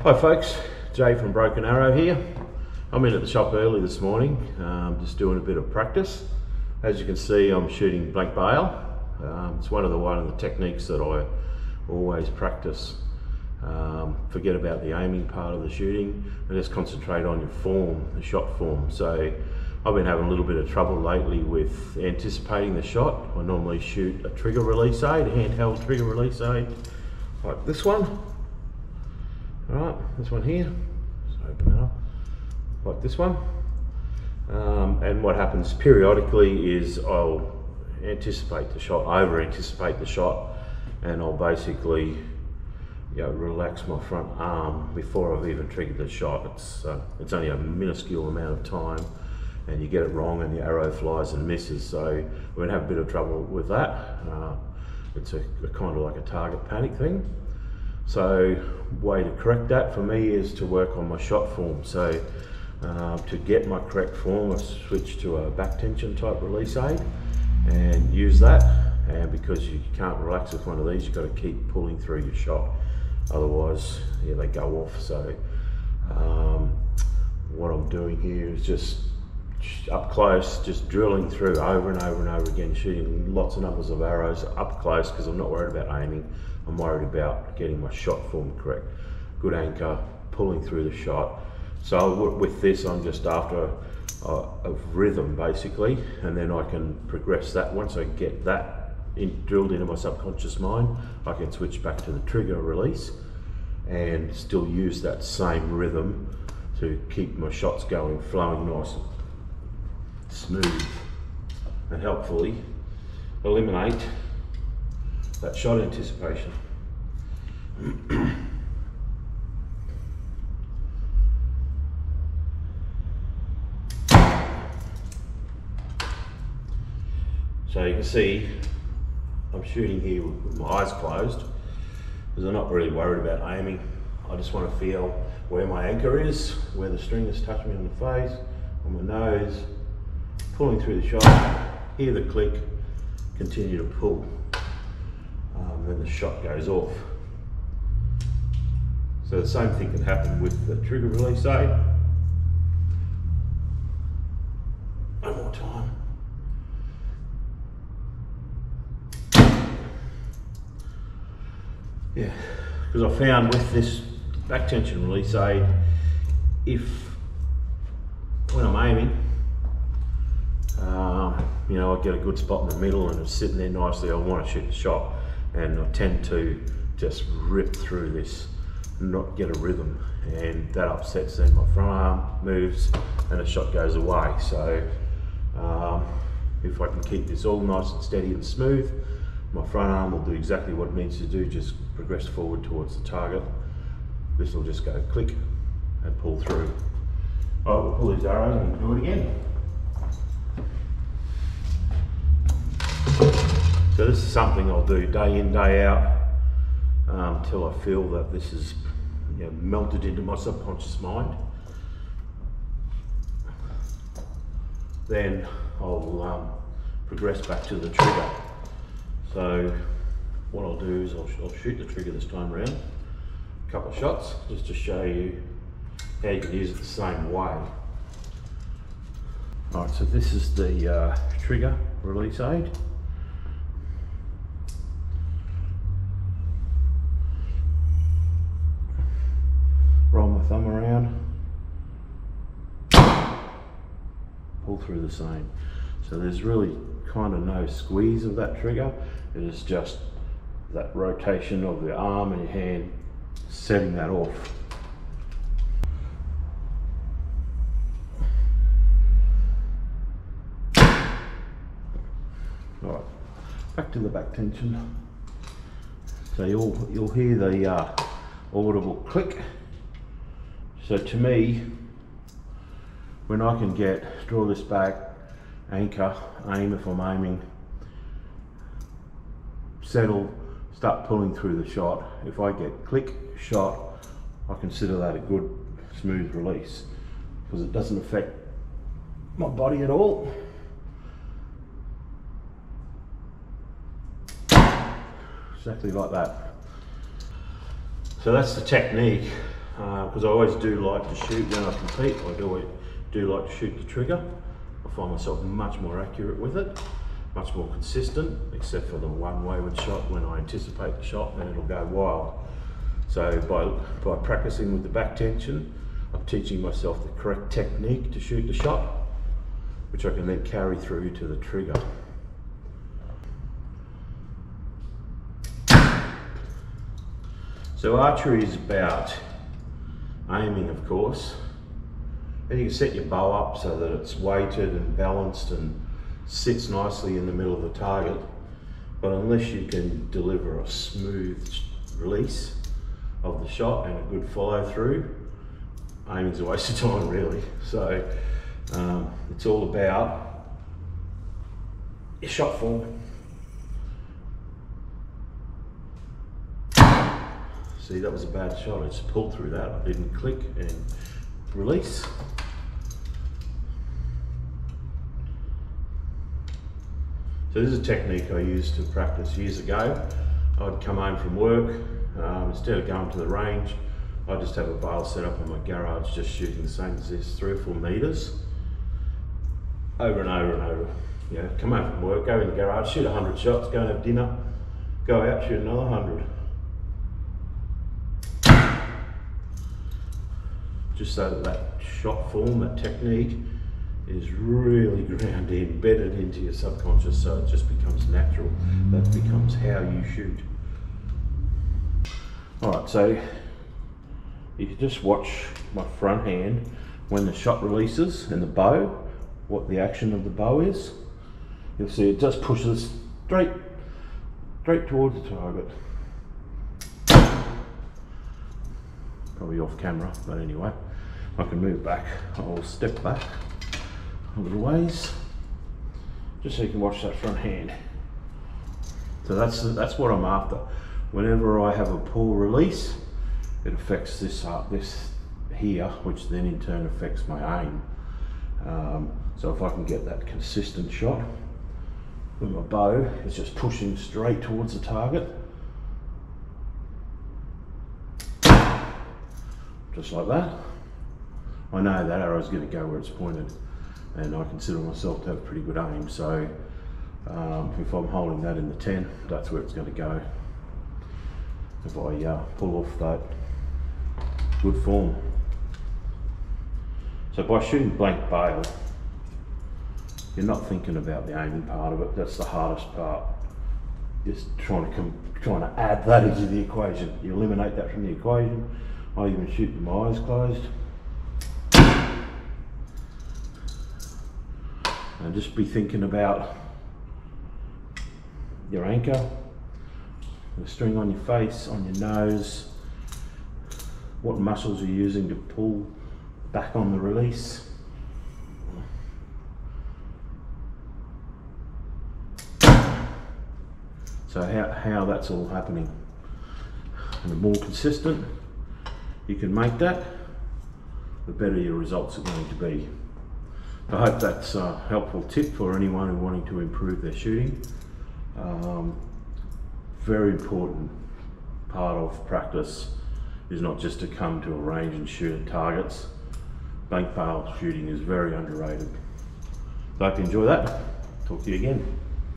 Hi folks, Jay from Broken Arrow here. I'm in at the shop early this morning, just doing a bit of practice. As you can see, I'm shooting blank bale. It's one of the techniques that I always practice. Forget about the aiming part of the shooting and just concentrate on your form, the shot form. So I've been having a little bit of trouble lately with anticipating the shot. I normally shoot a trigger release aid, a handheld trigger release aid, like this one. Alright, this one here, just open that up, like this one. And what happens periodically is I'll anticipate the shot, over anticipate the shot, and I'll basically relax my front arm before I've even triggered the shot. It's only a minuscule amount of time, and you get it wrong and the arrow flies and misses. So we're going to have a bit of trouble with that. It's a kind of like a target panic thing. So way to correct that for me is to work on my shot form. So to get my correct form, I switch to a back tension type release aid and use that. And because you can't relax with one of these, you've got to keep pulling through your shot. Otherwise, they go off. So what I'm doing here is just up close, just drilling through over and over and over again, shooting lots of numbers of arrows up close, because I'm not worried about aiming. I'm worried about getting my shot form correct. Good anchor, pulling through the shot. So with this, I'm just after a rhythm basically, and then I can progress that. Once I get that drilled into my subconscious mind, I can switch back to the trigger release and still use that same rhythm to keep my shots going, flowing nice and smooth, and helpfully eliminate that shot anticipation. So you can see I'm shooting here with my eyes closed because I'm not really worried about aiming. I just want to feel where my anchor is, where the string is touching me on the face, on my nose, pulling through the shot, hear the click, continue to pull. Then the shot goes off. So the same thing can happen with the trigger release aid. One more time. Yeah, because I found with this back tension release aid, when I'm aiming, I get a good spot in the middle and it's sitting there nicely, I want to shoot the shot, and I tend to just rip through this, not get a rhythm, and that upsets. Then my front arm moves and the shot goes away. So if I can keep this all nice and steady and smooth, my front arm will do exactly what it needs to do, just progress forward towards the target. This will just go click and pull through. I will pull these arrows and do it again. So this is something I'll do day in, day out, until I feel that this is melted into my subconscious mind. Then I'll progress back to the trigger. So what I'll do is I'll shoot the trigger this time around, a couple of shots, just to show you how you can use it the same way. Alright, so this is the trigger release aid. Roll my thumb around, pull through the same. So there's really kind of no squeeze of that trigger. It is just that rotation of the arm and your hand setting that off. Alright, back to the back tension. So you'll hear the audible click. So to me, when I can draw this back, anchor, aim if I'm aiming, settle, start pulling through the shot. If I get click, shot, I consider that a good smooth release, because it doesn't affect my body at all. Exactly like that. So that's the technique because I always do like to shoot when I compete. I do like to shoot the trigger. I find myself much more accurate with it, much more consistent, except for the one wayward shot. When I anticipate the shot, then it'll go wild. So by practicing with the back tension, I'm teaching myself the correct technique to shoot the shot, which I can then carry through to the trigger. So archery is about aiming, of course, and you can set your bow up so that it's weighted and balanced and sits nicely in the middle of the target. But unless you can deliver a smooth release of the shot and a good follow through, aiming's a waste of time, really. So it's all about your shot form. See, that was a bad shot. I just pulled through that. I didn't click and release. So this is a technique I used to practice years ago. I'd come home from work, instead of going to the range, I'd just have a bale set up in my garage, just shooting the same as this, 3 or 4 meters, over and over and over. You know, come home from work, go in the garage, shoot 100 shots, go and have dinner, go out, shoot another 100. Just so that shot form, that technique, is really ground in, embedded into your subconscious, so it just becomes natural. That becomes how you shoot. Alright, so you can just watch my front hand when the shot releases and the bow, what the action of the bow is. You'll see it just pushes straight towards the target. Probably off camera, but anyway, I can move back. I'll step back a little ways, just so you can watch that front hand. So that's what I'm after. Whenever I have a poor release, it affects this here, which then in turn affects my aim. So if I can get that consistent shot with my bow, it's just pushing straight towards the target, just like that. I know that arrow is going to go where it's pointed, and I consider myself to have pretty good aim, so if I'm holding that in the 10, that's where it's going to go. If I pull off that good form. So by shooting blank bale, you're not thinking about the aiming part of it. That's the hardest part. Just trying to add that into the equation. You eliminate that from the equation. I even shoot with my eyes closed. And just be thinking about your anchor, the string on your face, on your nose, what muscles you're using to pull back on the release. So how that's all happening. And the more consistent you can make that, the better your results are going to be. I hope that's a helpful tip for anyone who wanting to improve their shooting. Very important part of practice is not just to come to a range and shoot at targets. Blank bale shooting is very underrated. So I hope you enjoy that. Talk to you again.